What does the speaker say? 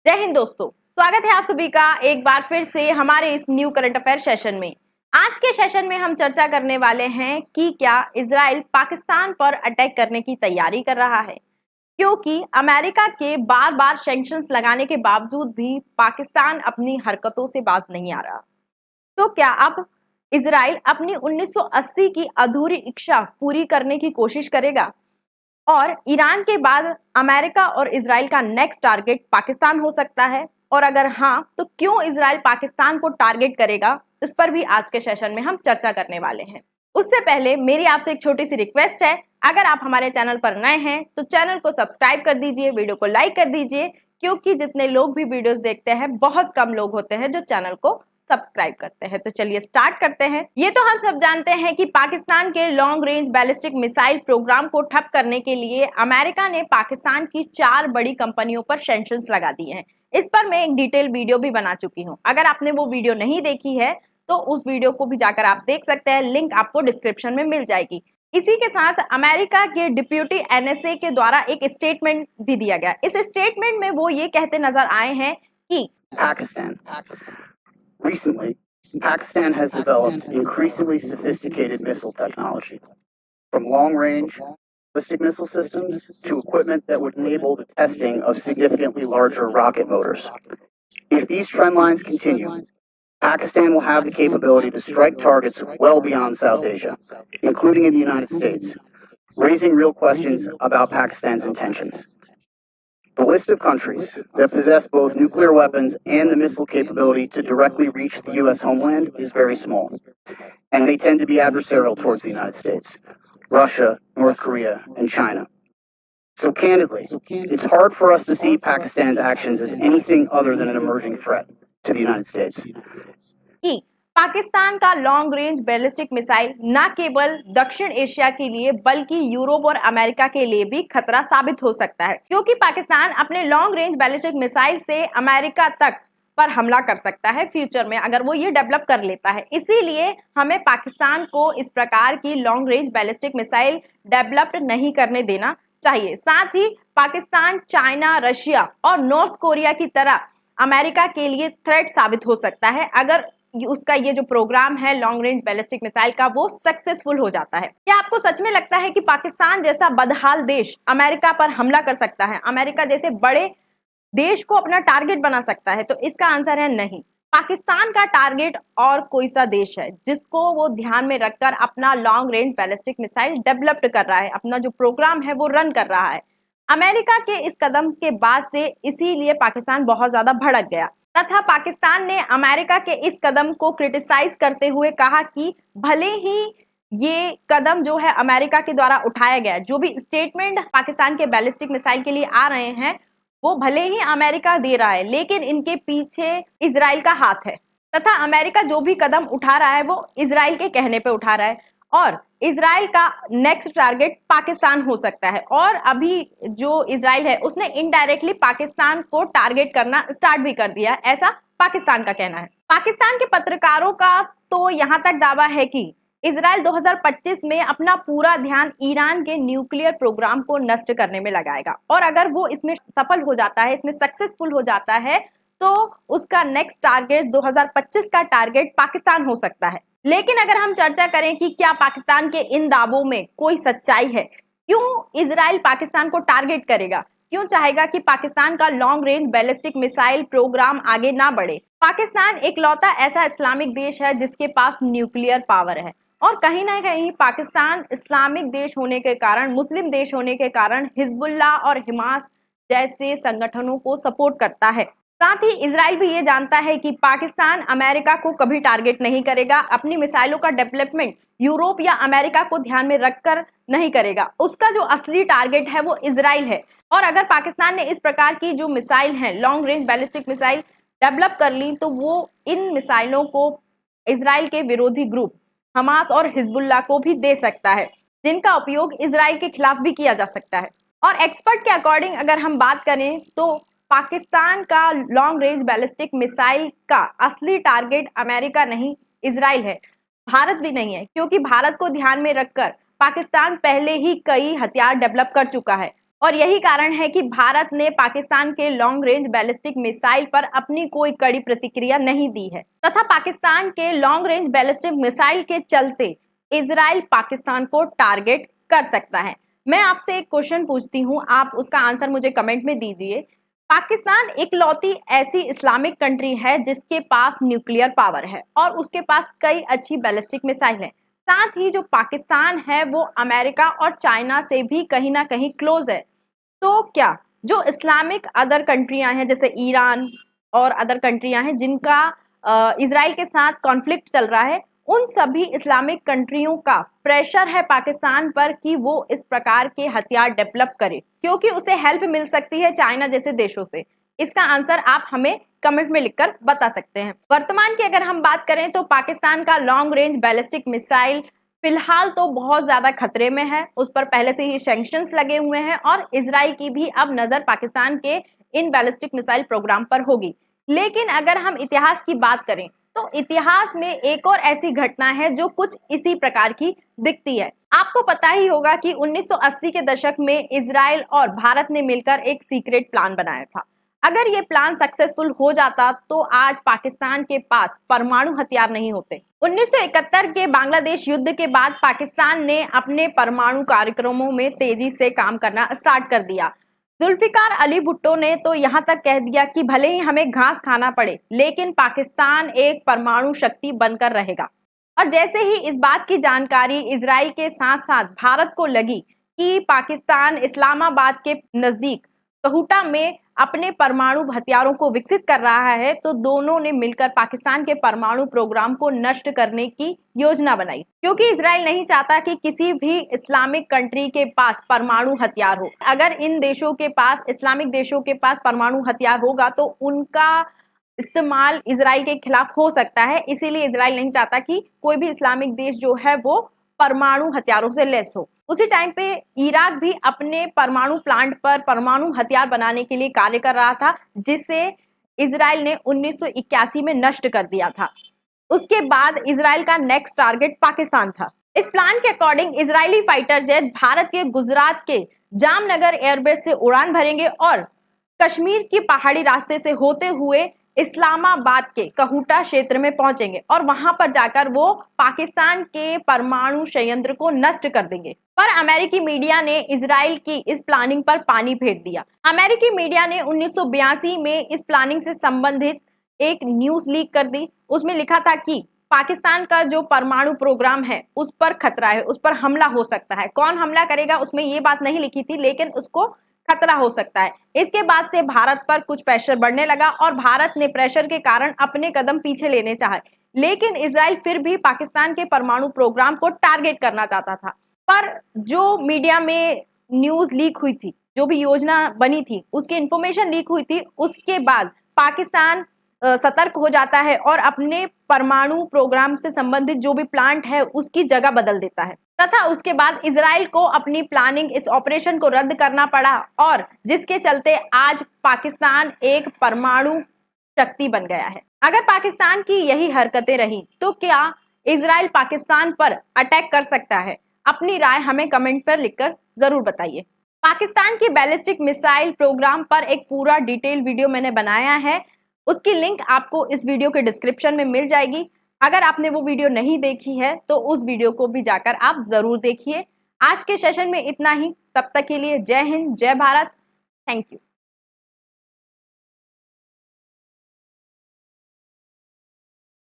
जय हिंद दोस्तों, स्वागत है आप सभी का एक बार फिर से हमारे इस न्यू करंट अफेयर सेशन में। आज के सेशन में हम चर्चा करने वाले हैं कि क्या इजराइल पाकिस्तान पर अटैक करने की तैयारी कर रहा है, क्योंकि अमेरिका के बार बार सैंक्शंस लगाने के बावजूद भी पाकिस्तान अपनी हरकतों से बाज नहीं आ रहा। तो क्या अब इजराइल अपनी 1980 की अधूरी इच्छा पूरी करने की कोशिश करेगा और ईरान के बाद अमेरिका और इजराइल का नेक्स्ट टारगेट पाकिस्तान हो सकता है? और अगर हाँ, तो क्यों इजराइल पाकिस्तान को टारगेट करेगा, इस पर भी आज के सेशन में हम चर्चा करने वाले हैं। उससे पहले मेरी आपसे एक छोटी सी रिक्वेस्ट है, अगर आप हमारे चैनल पर नए हैं तो चैनल को सब्सक्राइब कर दीजिए, वीडियो को लाइक कर दीजिए, क्योंकि जितने लोग भी वीडियोस देखते हैं बहुत कम लोग होते हैं जो चैनल को सब्सक्राइब करते हैं। तो चलिए स्टार्ट करते हैं। ये तो हम सब जानते हैं कि पाकिस्तान के long range ballistic missile programme को ठप करने के लिए अमेरिका ने पाकिस्तान की 4 बड़ी कंपनियों पर सैंक्शंस लगा दिए हैं। इस पर मैं एक डिटेल वीडियो भी बना चुकी हूं। अगर आपने वो वीडियो नहीं देखी है तो उस वीडियो को भी जाकर आप देख सकते हैं, लिंक आपको डिस्क्रिप्शन में मिल जाएगी। इसी के साथ अमेरिका के डिप्यूटी एनएसए के द्वारा एक स्टेटमेंट भी दिया गया। इस स्टेटमेंट में वो ये कहते नजर आए हैं कि Recently, Pakistan has developed increasingly sophisticated missile technology, from long-range ballistic missile systems to equipment that would enable the testing of significantly larger rocket motors. If these trend lines continue, Pakistan will have the capability to strike targets well beyond South Asia, including in the United States, raising real questions about Pakistan's intentions. The list of countries that possess both nuclear weapons and the missile capability to directly reach the U.S. homeland is very small, and they tend to be adversarial towards the United States, Russia, North Korea, and China. So candidly, it's hard for us to see Pakistan's actions as anything other than an emerging threat to the United States. कि पाकिस्तान का long range ballistic missile न केवल दक्षिण Asia के लिए बल्कि Europe और America के लिए भी खतरा साबित हो सकता है, क्योंकि पाकिस्तान अपने लॉन्ग रेंज बैलिस्टिक मिसाइल से अमेरिका तक पर हमला कर सकता है फ्यूचर में, अगर वो ये डेवलप कर लेता है। इसीलिए हमें पाकिस्तान को इस प्रकार की long range ballistic missile develop नहीं करने देना चाहिए। साथ ही पाकिस्तान चाइना, रशिया और नॉर्थ कोरिया की तरह अमेरिका के लिए थ्रेट साबित हो सकता है अगर उसका ये जो प्रोग्राम है लॉन्ग रेंज बैलिस्टिक मिसाइल का वो सक्सेसफुल हो जाता है। क्या आपको सच में लगता है कि पाकिस्तान जैसा बदहाल देश अमेरिका पर हमला कर सकता है, अमेरिका जैसे बड़े देश को अपना टारगेट बना सकता है? तो इसका आंसर है नहीं। पाकिस्तान का टारगेट और कोई सा देश है जिसको वो ध्यान में रखकर अपना long range ballistic missile develop कर रहा है, अपना जो प्रोग्राम है वो रन कर रहा है। अमेरिका के इस कदम के बाद से इसीलिए पाकिस्तान बहुत ज्यादा भड़क गया तथा पाकिस्तान ने अमेरिका के इस कदम को क्रिटिसाइज करते हुए कहा कि भले ही ये कदम जो है अमेरिका के द्वारा उठाया गया, जो भी स्टेटमेंट पाकिस्तान के बैलिस्टिक मिसाइल के लिए आ रहे हैं वो भले ही अमेरिका दे रहा है, लेकिन इनके पीछे इजराइल का हाथ है तथा अमेरिका जो भी कदम उठा रहा है वो इजराइल के कहने पे उठा रहा है और इजराइल का नेक्स्ट टारगेट पाकिस्तान हो सकता है। और अभी जो इजराइल है उसने इनडायरेक्टली पाकिस्तान को टारगेट करना स्टार्ट भी कर दिया, ऐसा पाकिस्तान का कहना है। पाकिस्तान के पत्रकारों का तो यहाँ तक दावा है कि इजराइल 2025 में अपना पूरा ध्यान ईरान के न्यूक्लियर प्रोग्राम को नष्ट करने में लगाएगा और अगर वो इसमें सफल हो जाता है, इसमें सक्सेसफुल हो जाता है, तो उसका नेक्स्ट टारगेट 2025 का टारगेट पाकिस्तान हो सकता है। लेकिन अगर हम चर्चा करें कि क्या पाकिस्तान के इन दावों में कोई सच्चाई है, क्यों इजराइल पाकिस्तान को टारगेट करेगा, क्यों चाहेगा कि पाकिस्तान का long range ballistic missile programme आगे ना बढ़े? पाकिस्तान एकलौता ऐसा इस्लामिक देश है जिसके पास न्यूक्लियर पावर है और कहीं ना कहीं पाकिस्तान इस्लामिक देश होने के कारण, मुस्लिम देश होने के कारण हिजबुल्लाह और हमास जैसे संगठनों को सपोर्ट करता है। साथ ही इजराइल भी ये जानता है कि पाकिस्तान अमेरिका को कभी टारगेट नहीं करेगा, अपनी मिसाइलों का डेवलपमेंट यूरोप या अमेरिका को ध्यान में रखकर नहीं करेगा। उसका जो असली टारगेट है वो इजराइल है और अगर पाकिस्तान ने इस प्रकार की जो मिसाइल है long range ballistic missile develop कर ली तो वो इन मिसाइलों को इजराइल के विरोधी ग्रुप हमास और हिजबुल्लाह को भी दे सकता है, जिनका उपयोग इजराइल के खिलाफ भी किया जा सकता है। और एक्सपर्ट के अकॉर्डिंग अगर हम बात करें तो पाकिस्तान का लॉन्ग रेंज बैलिस्टिक मिसाइल का असली टारगेट अमेरिका नहीं, इजराइल है, भारत भी नहीं है, क्योंकि भारत को ध्यान में रखकर पाकिस्तान पहले ही कई हथियार डेवलप कर चुका है। और यही कारण है कि भारत ने पाकिस्तान के लॉन्ग रेंज बैलिस्टिक मिसाइल पर अपनी कोई कड़ी प्रतिक्रिया नहीं दी है तथा पाकिस्तान के लॉन्ग रेंज बैलिस्टिक मिसाइल के चलते इजराइल पाकिस्तान को टारगेट कर सकता है। मैं आपसे एक क्वेश्चन पूछती हूँ, आप उसका आंसर मुझे कमेंट में दीजिए। पाकिस्तान इकलौती ऐसी इस्लामिक कंट्री है जिसके पास न्यूक्लियर पावर है और उसके पास कई अच्छी बैलिस्टिक मिसाइल है। साथ ही जो पाकिस्तान है वो अमेरिका और चाइना से भी कहीं ना कहीं क्लोज है। तो क्या जो इस्लामिक अदर कंट्रियां हैं जैसे ईरान और अदर कंट्रियां हैं जिनका इजराइल के साथ कॉन्फ्लिक्ट चल रहा है, उन सभी इस्लामिक कंट्रियों का प्रेशर है पाकिस्तान पर कि वो इस प्रकार के हथियार डेवलप करे क्योंकि उसे हेल्प मिल सकती है चाइना जैसे देशों से? इसका आंसर आप हमें कमेंट में लिखकर बता सकते हैं। वर्तमान की अगर हम बात करें तो पाकिस्तान का लॉन्ग रेंज बैलिस्टिक मिसाइल फिलहाल तो बहुत ज्यादा खतरे में है, उस पर पहले से ही सैंक्शंस लगे हुए हैं और इजराइल की भी अब नजर पाकिस्तान के इन बैलिस्टिक मिसाइल प्रोग्राम पर होगी। लेकिन अगर हम इतिहास की बात करें तो इतिहास में एक और ऐसी घटना है जो कुछ इसी प्रकार की दिखती है। आपको पता ही होगा कि 1980 के दशक में इजराइल और भारत ने मिलकर एक सीक्रेट प्लान बनाया था। अगर ये प्लान सक्सेसफुल हो जाता तो आज पाकिस्तान के पास परमाणु हथियार नहीं होते। 1971 के बांग्लादेश युद्ध के बाद पाकिस्तान ने अपने परमाणु कार्यक्रमों में तेजी से काम करना स्टार्ट कर दिया। जुल्फिकार अली भुट्टो ने तो यहाँ तक कह दिया कि भले ही हमें घास खाना पड़े लेकिन पाकिस्तान एक परमाणु शक्ति बनकर रहेगा। और जैसे ही इस बात की जानकारी इजराइल के साथ साथ भारत को लगी कि पाकिस्तान इस्लामाबाद के नजदीक कहुटा में अपने परमाणु हथियारों को विकसित कर रहा है, तो दोनों ने मिलकर पाकिस्तान के परमाणु प्रोग्राम को नष्ट करने की योजना बनाई क्योंकि इजराइल नहीं चाहता कि किसी भी इस्लामिक कंट्री के पास परमाणु हथियार हो। अगर इन देशों के पास, इस्लामिक देशों के पास परमाणु हथियार होगा तो उनका इस्तेमाल इजराइल के खिलाफ हो सकता है। इसीलिए इजराइल नहीं चाहता कि कोई भी इस्लामिक देश जो है वो परमाणु हथियारों से लैस हो। उसी टाइम पे इराक भी अपने परमाणु प्लांट पर परमाणु हथियार बनाने के लिए कार्य कर रहा था जिसे इजराइल ने 1981 में नष्ट कर दिया था। उसके बाद इजराइल का नेक्स्ट टारगेट पाकिस्तान था। इस प्लान के according Israeli fighter jet Bharat के गुजरात के जामनगर एयरबेस से उड़ान भरेंगे और कश्मीर की पहाड़ी रास्ते से होते हुए इस्लामाबाद के कहुटा क्षेत्र में पहुंचेंगे और वहां पर जाकर वो पाकिस्तान के परमाणु संयंत्र को नष्ट कर देंगे। पर अमेरिकी मीडिया ने इजराइल की इस प्लानिंग पर पानी फेर दिया। अमेरिकी मीडिया ने 1982 में इस प्लानिंग से संबंधित एक न्यूज लीक कर दी। उसमें लिखा था कि पाकिस्तान का जो परमाणु प्रोग्राम है उस पर खतरा है, उस पर हमला हो सकता है। कौन हमला करेगा उसमें ये बात नहीं लिखी थी, लेकिन उसको खतरा हो सकता है। इसके बाद से भारत पर कुछ प्रेशर बढ़ने लगा और भारत ने प्रेशर के कारण अपने कदम पीछे लेने चाहे, लेकिन इजराइल फिर भी पाकिस्तान के परमाणु प्रोग्राम को टारगेट करना चाहता था। पर जो मीडिया में न्यूज लीक हुई थी, जो भी योजना बनी थी, उसकी इंफॉर्मेशन लीक हुई थी, उसके बाद पाकिस्तान सतर्क हो जाता है और अपने परमाणु प्रोग्राम से संबंधित जो भी प्लांट है उसकी जगह बदल देता है तथा उसके बाद इजराइल को अपनी प्लानिंग, इस ऑपरेशन को रद्द करना पड़ा और जिसके चलते आज पाकिस्तान एक परमाणु शक्ति बन गया है। अगर पाकिस्तान की यही हरकतें रही तो क्या इजराइल पाकिस्तान पर अटैक कर सकता है? अपनी राय हमें कमेंट पर लिखकर जरूर बताइए। पाकिस्तान की बैलिस्टिक मिसाइल प्रोग्राम पर एक पूरा डिटेल वीडियो मैंने बनाया है, उसकी लिंक आपको इस वीडियो के डिस्क्रिप्शन में मिल जाएगी। अगर आपने वो वीडियो नहीं देखी है तो उस वीडियो को भी जाकर आप जरूर देखिए। आज के सेशन में इतना ही, तब तक के लिए जय हिंद, जय भारत, थैंक यू।